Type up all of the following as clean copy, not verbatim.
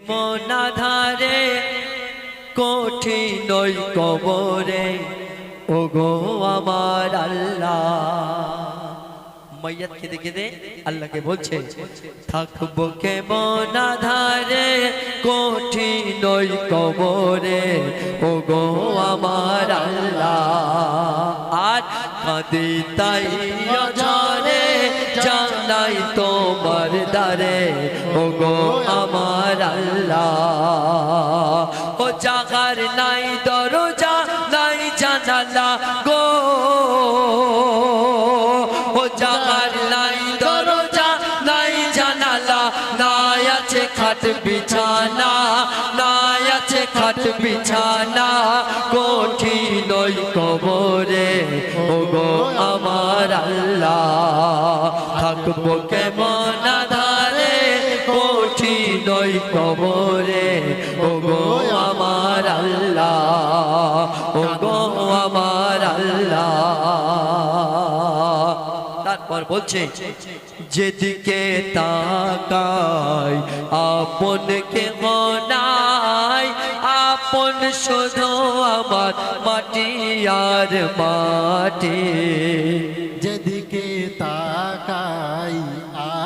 কেমন আধারে কঠিন ওই কবরে ওগো আমার আল্লাহ। মাইয়াত কেঁদে কেঁদে আল্লাহকে বলছে থাকবো কেমন আধারে কঠিন ওই কবরে ওগো আমার আল্লাহ। আর কাঁদি তাই অঝরে জানাই তোমার দ্বারে ওগো আমার আল্লাহ। ও জাগার নাই দরজা নাই জানালা গো, ও জাগার নাই দরজা নাই জানালা, নাই আছে খাট বিছানা, নাই আছে খাট বিছানা কঠিন ওই কবরে ওগো আমার আল্লাহ। থাকবো কেমন আধারে কঠিন ওই কবরে ওগো আমার আল্লাহ, ওগো আমার আল্লাহ। তারপর বলছে যেদিকে তাকাই আপন কে নাই, আপন শুধু আমার মাটি আর মাটি। যেদিকে তাকাই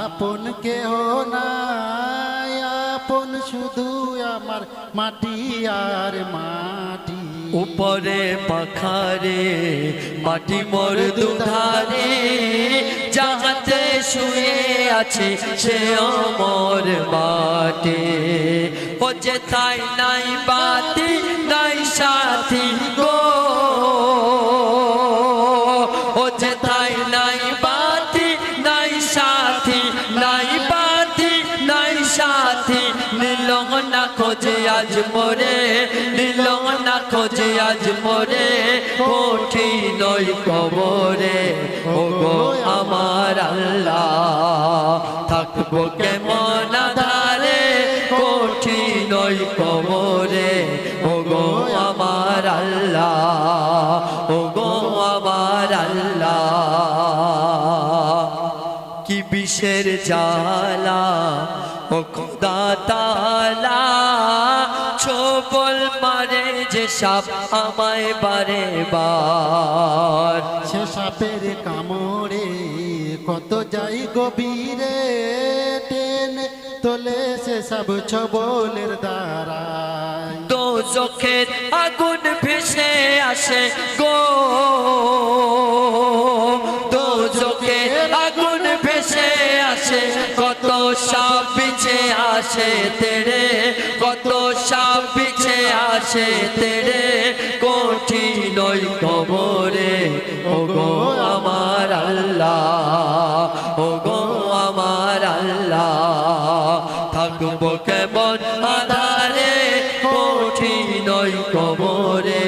আপন কেহ নাই, আপন শুধু আমার মাটি আর মাটি। উপরে পাখারে মাটি মোর দুধারে, যাহাতে শুয়ে আছে সে অমর মাটি। ও যেথায় নাই বাতি নাই সাথী গো, ও যেথায় নাই বাতি নাই সাথী, নাই বাতি নাই সাথী, নীল না খোঁজে আজ মোরে, নীল না খোঁজে আজ মোরে কঠিন ওই কবরে ওগো আমার আল্লাহ। থাকবো কেমন আধারে কঠিন ওই কবরে ওগো আমার আল্লাহ, ওগো আমার আল্লাহ। কি বিষের জ্বালা ও খোদা তাআলা, ছোবল মারে যে সাপ আমায় বারে বার। সে সাপের কামড়ে কত যাই গভীরে, টেনে তোলে সে সব ছবলের দ্বারায়। দোজখের আগুন ভেসে আসে গো, দোজখের আগুন ভেসে আসে, কত সাপ বিছে আসে তেরে, কত সাপ বিছে আসে তেরে কঠিন ওই কবরে ওগো আমার আল্লাহ, ওগো আমার আল্লাহ। থাকবো কেমন আধারে কঠিন ওই কবরে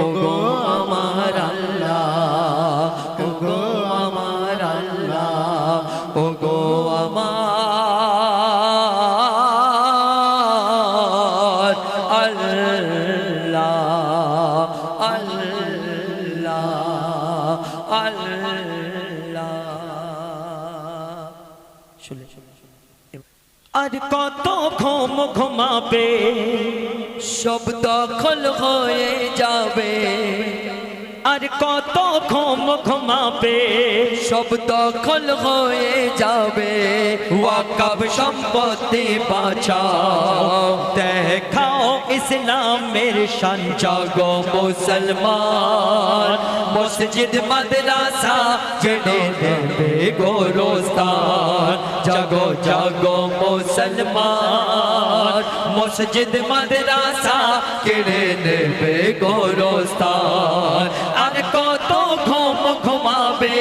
ওগো আমার আল্লাহ, ওগো আমার আল্লাহ, ওগো আমার আল্লাহ, আল্লাহ, আল্লাহ। শুনে আর কত ঘুম ঘুমাবে সব দখল হয়ে যাবে, আর কত ঘুম ঘুমাবে সব দখল হয়ে যাবে। ওয়াকফ সম্পত্তি বাঁচাও, দেখাও ইসলামের শান। জাগো মুসলমান, মসজিদ মাদ্রাসা কেড়ে নেবে গোরস্থান। জাগো জাগো মুসলমান, মসজিদ মাদ্রাসা কেড়ে নেবে গোরস্থান। আর কত ঘুম ঘুমাবে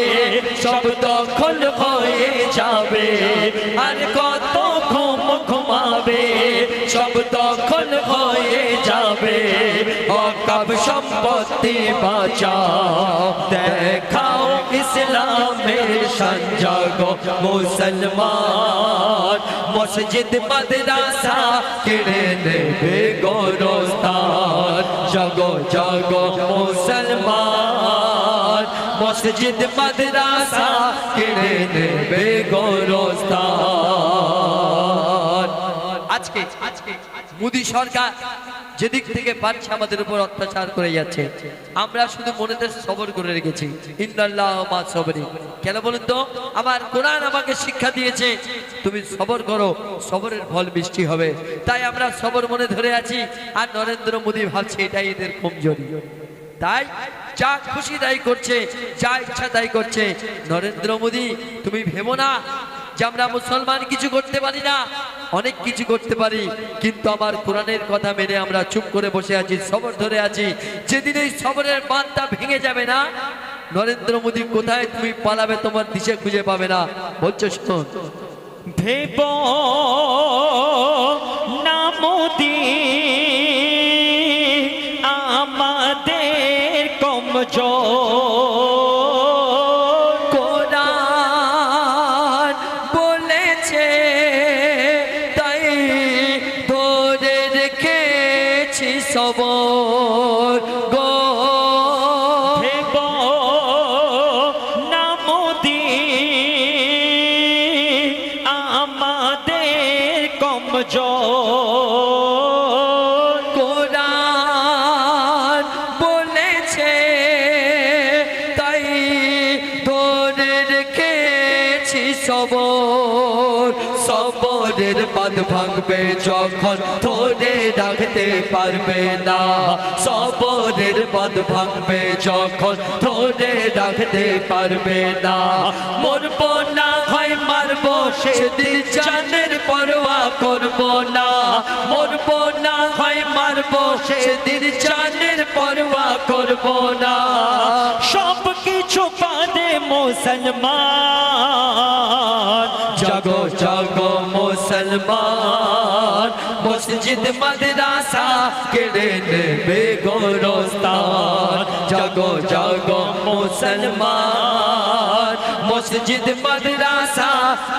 সব দখল হয়ে যাবে, আর কত ঘুম ঘুমাবে সব দখল হয়ে যাবে। ওয়াকফ সম্পত্তি বাঁচাও, দেখাও ইসলামের শান। জাগো মুসলমান, মসজিদ মাদ্রাসা কেড়ে নেবে গোরস্থান। জাগো জাগো মুসলমান, মসজিদ মাদ্রাসা কেড়ে নেবে গোরস্থান। আর আজকে মোদী সরকার যেদিক থেকে পারছে আমাদের উপর অত্যাচার করে যাচ্ছে, আমরা শুধু মনেতে সবর করে রেখেছি। ইন্নাল্লাহ মা সবরি। কেন বলুন তো? আমার কোরআন আমাকে শিক্ষা দিয়েছে তুমি সবর করো, সবরের ফল মিষ্টি হবে। তাই আমরা সবর মনে ধরে আছি। আর নরেন্দ্র মোদী ভাবছে এটাই এদের কমজোরি, তাই যা খুশি তাই করছে, যা ইচ্ছা তাই করছে। নরেন্দ্র মোদী তুমি ভেবো না যে আমরা মুসলমান কিছু করতে পারি না, অনেক কিছু করতে পারি, কিন্তু আমার কোরআনের কথা মেনে আমরা চুপ করে বসে আছি, সবর ধরে আছি। যেদিন এই সবরের বাঁধটা ভেঙে যাবে না, নরেন্দ্র মোদী কোথায় তুমি পালাবে তোমার দিশে খুঁজে পাবে না। বলছো শুনুন, ভেব না মোদি আমাদের কমজোর, কোরআন বলেছে তাই ধরে রেখেছি সবর গো। ভেব না মোদি আমাদের কমজোর, কোরআন বলেছে তাই ধরে রেখেছি সবর। সবরের বাঁধ ভাঙবে যখন ধরে রাখতে পারবে না, সবরের বাঁধ ভাঙবে যখন ধরে রাখতে পারবে না। মরবো না হয় মারবো সেদিন জানের পরোয়া করবো না, মরবো না হয় মারবো সেদিন জানের পরোয়া করবো না। সব কিছু পারে মুসলমান, জাগো জাগো মুসলমান, মসজিদ মাদ্রাসা কেড়ে নেবে গোরস্তান। জাগো জাগো মুসলমান, মসজিদ মাদ্রাসা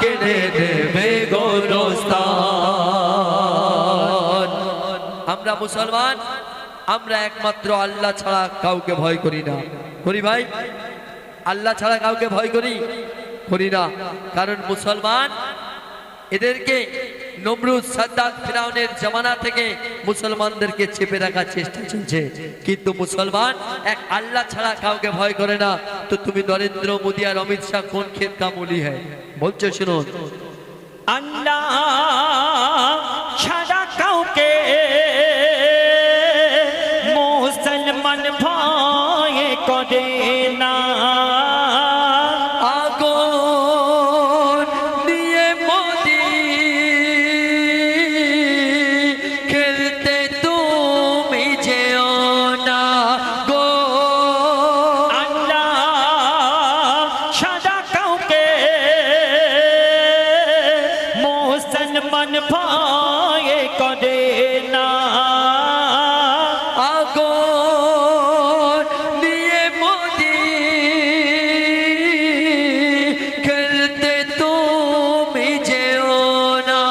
কেড়ে নেবে গোরস্তান। আমরা মুসলমান, আমরা একমাত্র আল্লাহ ছাড়া কাউকে ভয় করি না। করি ভাই? আল্লাহ ছাড়া কাউকে ভয় করি না। কারণ মুসলমান এদেরকে নমরুদ সাদ্দাত ফিরাউনের জামানা থেকে মুসলমানদেরকে চেপে রাখার চেষ্টা চলছে, কিন্তু মুসলমান এক আল্লাহ ছাড়া কাউকে ভয় করে না। তো তুমি নরেন্দ্র মোদী আর অমিত শাহ কোন খেত কা মুলি হ্যায়? বলছো শুনুন, আল্লাহ ছাড়া কাউকে মুসলমান ভয় করে না। আগুন নিয়ে মোদি খেলতে তুমি যেও না গো। আল্লাহ ছাড়া কাউকে মুসলমান ভয় করে না। আগুন নিয়ে মোদি খেলতে তুমি যেও না।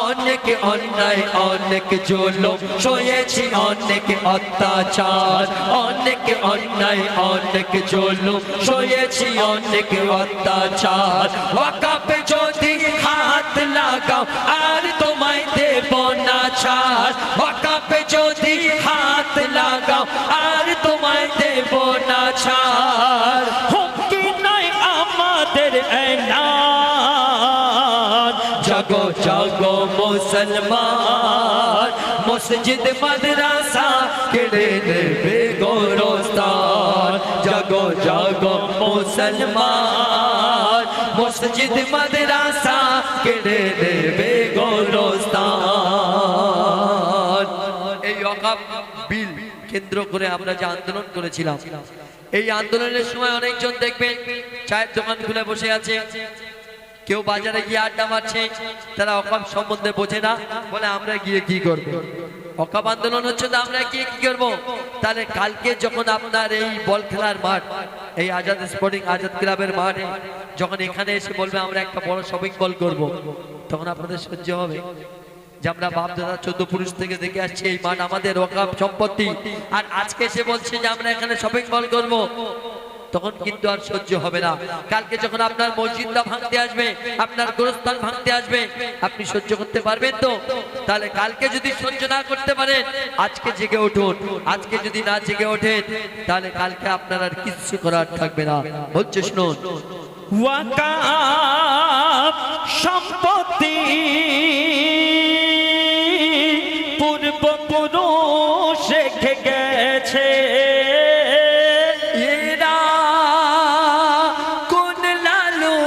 অনেক অন্যায় অনেক জুলুম সয়েছি, অনেক অত্যাচার, অনেক অন্যায় অনেক জুলুম সয়েছি, অনেক অত্যাচার। ওয়াকাফে যদি হাত লাগাও আর তোমায় দেব না ছাড়, ওয়াকাফে যদি হাত লাগাও আর তোমায় দেব না ছাড়। হুমকি নয় আমাদের এলান, জাগো জাগো মুসলমান, মসজিদ মাদ্রাসা কেড়ে নেবে গোরস্তান। জাগো জাগো মুসলমান, মসজিদ মাদ্রাসা কেড়ে নেবে গোরস্তান। এই ওয়াকফ বিল কেন্দ্র করে আমরা যে আন্দোলন করেছিলাম, এই আন্দোলনের সময় অনেকজন দেখবেন চায়ের দোকান খুলে বসে আছে, কেউ বাজারে গিয়ে আড্ডা মারছে, তারা ওয়াকফ সম্বন্ধে বোঝে না, বলে আমরা গিয়ে কি করব। ওয়াকফ আন্দোলন হচ্ছে তো আমরা গিয়ে কি করব। তাহলে কালকে যখন আপনার এই বল খেলার মাঠ, এই আজাদ স্পোর্টিং আজাদ ক্লাবের মাঠে যখন এখানে এসে বলবে আমরা একটা বড় শপিং মল করব, তখন আপনাদের সহ্য হবে যে আমরা বাপ দাদা 14 পুরুষ থেকে দেখে আসছি এই মাঠ আমাদের ওয়াকফ সম্পত্তি, আর আজকে এসে বলছে যে আমরা এখানে শপিং মল করব। তখন কিন্তু আর সহ্য হবে না। কালকে যখন আপনার মসজিদটা ভাঙতে আসবে, আপনার গোরস্থান ভাঙতে আসবে, আপনি সহ্য করতে পারবেন তো? তাহলে কালকে যদি সহ্য না করতে পারেন, আজকে জেগে উঠুন। আজকে যদি না জেগে ওঠেন, তাহলে কালকে আপনার আর কিছু করার থাকবে না। বলছে শুনুন, ওয়াকাব সম্পত্তি পূর্বপুরুষ রেখে গেছে, এরা কোন লালু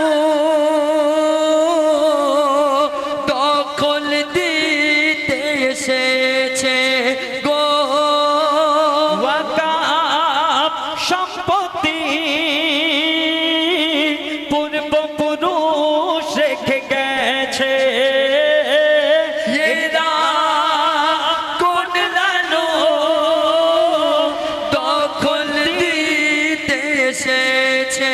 দখল দিতে এসেছে গো। ওয়াকাব সম্পত্তি পূর্বপুরুষ রেখে গেছে, এরা কোন লালু দখল দিতে এসেছে।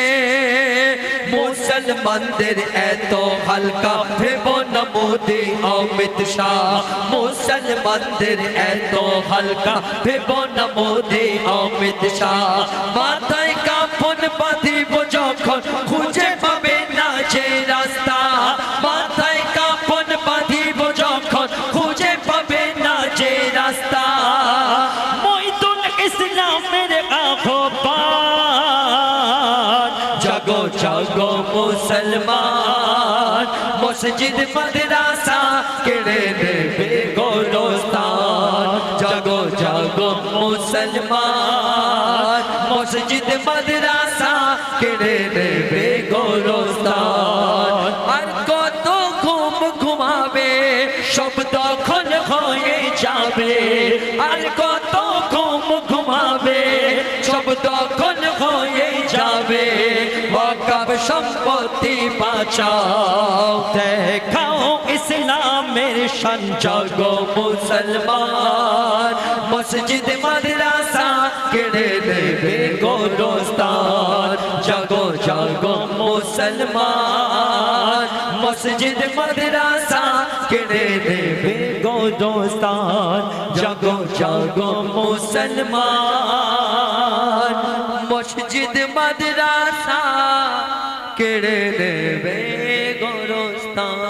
মুসলমানদের এত হালকা ভেব না মোদি অমিত শাহ, মুসলমানদের এত হালকা ভেব না মোদি অমিত শাহ। মাথায় কাফন বাঁধিব যখন খুঁজে পাবে না যে রাস্তা, মাথায় কাফন বাঁধিব যখন খুঁজে পাবে না যে রাস্তা। মইদুল ইসলামের আহ্বান, জাগো জাগো মুসলমান, মসজিদ মাদ্রাসা কেড়ে নেবে গোরস্থান। জাগো জাগো মুসলমান, মসজিদ মাদ্রাসা কেড়ে নেবে গোরস্থান। আর কত ঘুম ঘুমাবে, সব দখল হয়ে যাবে। আর কত ঘুম ঘুমাবে, সব দখল হয়ে যাবে। ওয়াকফ সম্পত্তি বাঁচাও, দেখাও ইসলামের শান, জাগো মুসলমান, মসজিদ মাদ্রাসা কেড়ে নেবে গোরস্থান। জাগো জাগো মুসলমান, মসজিদ মাদ্রাসা কেড়ে নেবে গোরস্থান। জাগো জাগো মুসলমান, মসজিদ মাদ্রাসা কেড়ে নেবে গোরস্থান।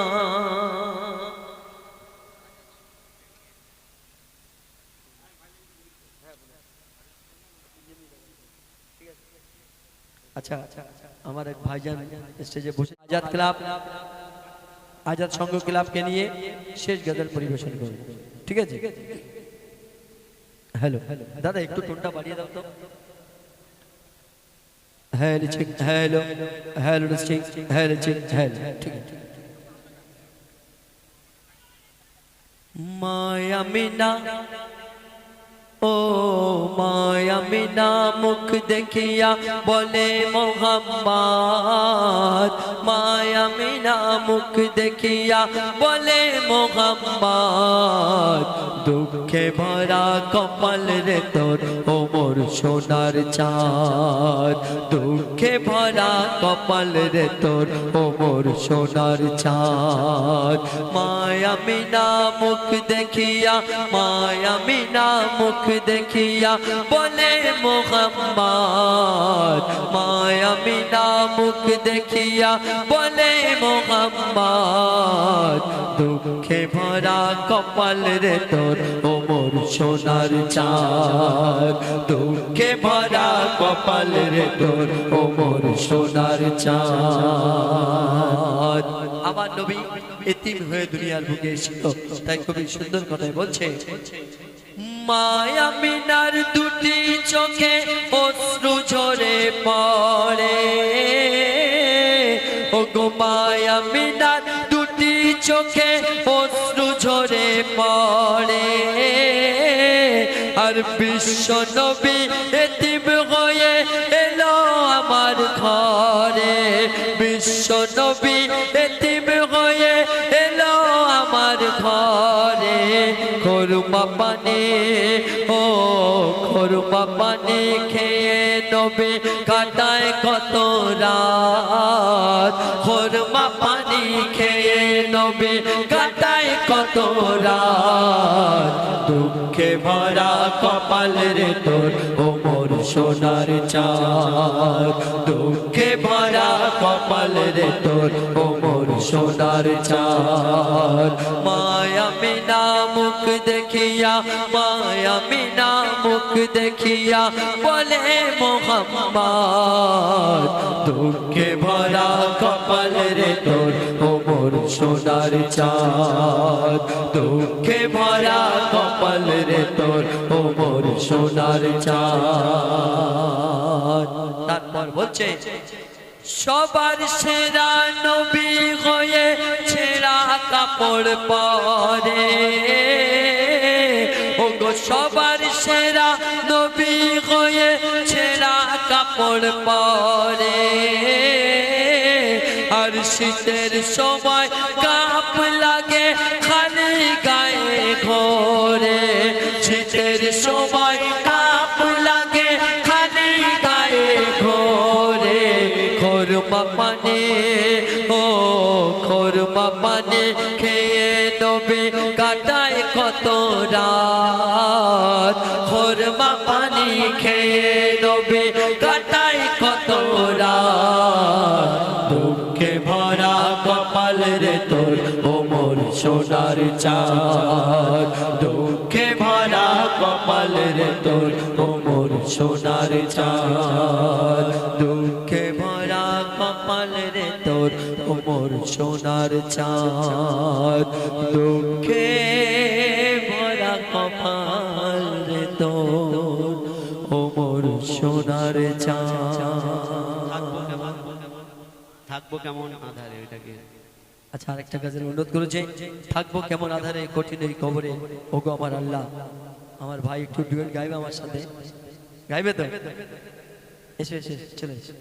আচ্ছা, আমার এক ভাইজান স্টেজে বসে আজাদ ক্লাব, আজাদ সংঘ ক্লাবকে নিয়ে শেষ গজল পরিবেশন করবে, ঠিক আছে? হ্যালো দাদা, একটু টোনটা বাড়িয়ে দাও তো। হ্যালো ঠিক, হ্যালো হ্যালো ঠিক, হ্যালো ঠিক, হ্যালো ঠিক আছে। মায়া মিনা ও মায়া মিনা মুখ দেখিয়া বলে মোহাম্মদ, মায়া মিনা মুখ দেখিয়া বলে মোহাম্মদ। দুঃখে ভরা কপাল রে তোর ও মোর সোনার চাঁদ, দুঃখে ভরা কপাল রে তোর ও মোর সোনার চাঁদ। মায়া মিনা মুখ দেখিয়া, মায়া মিনা মুখ দেখিয়া বলে মোহাম্মদ, মায়া মিনা মুখ দেখিয়া বলে মোহাম্মদ। দুঃখে ভরা কপাল রে তোর ও মোর সোনার চাঁদ, দুঃখে ভরা কপাল রে তোর ও মোর সোনার চাঁদ। আমার নবী এতিম হয়ে দুনিয়ার বুকে এসেছিল, তাই খুবই সুন্দর কথাই বলছে। মায়া মিনার দুটি চোখে অশ্রু ঝরে পড়ে, ও গো মায়া মিনার দুটি চোখে অশ্রু ঝরে পড়ে। আর বিশ্ব নবী এতিম হয়ে এলো আমার ঘরে, বিশ্ব নবী এতিম হয়ে এলো আমার ঘরে। খুরমা পানি ও খুরমা পানি খেয়ে নবী কাটায় কত রাত, খুরমা পানি খেয়ে নবী কাটায় কত রাত। দুঃখে ভরা কপাল রে তোর ও মোর সোনার চাঁদ দুঃখে ভরা কপাল রে তোর ও মোর সোনার চাঁদ মায়া মিনা মুখ দেখিয়া মায়া মিনা মুখ দেখিয়া বলে মোহাম্মদ দুঃখে ভরা কপাল রে তোর ও মোর সোনার চাঁদ দুঃখে ভরা কপাল রে তোর ও মোর সোনার চাঁদ তারপর বলছে সবার সেরা নবী হয়ে ছেঁড়া কাপড় পরে ওগো সবার সেরা নবী হয়ে ছেঁড়া কাপড় পরে আর শীতের সময় কাপ লাগে খালি গায়ে ঘোরে শীতের সময় কাপ লাগে খালি গায়ে ঘোরে খোরমা পানে ও খোরমা পানে খেয়ে নবে কাটায় কত রাত খোরমা পানি খেয়ে নবে কাটায় কত রাত দুঃখে ভরা কপাল রে তোর ও মোর সোনার চাঁদ দুঃখে ভরা কপাল রে তোর ও মোর সোনার চাঁদ দুঃখে ভরা কপাল রে তোর ও মোর সোনার চাঁদ দুঃখে ভরা কপাল রে তোর ও মোর সোনার চাঁদ থাকবো কেমন আধারে ওইটাকে আচ্ছা আরেকটা কাজের অনুরোধ করেছে থাকবো কেমন আধারে কঠিন এই কবরে ওগো আমার আল্লাহ আমার ভাই একটু ডুয়েট গাইবে আমার সাথে গাইবে তো এসে চলে এসে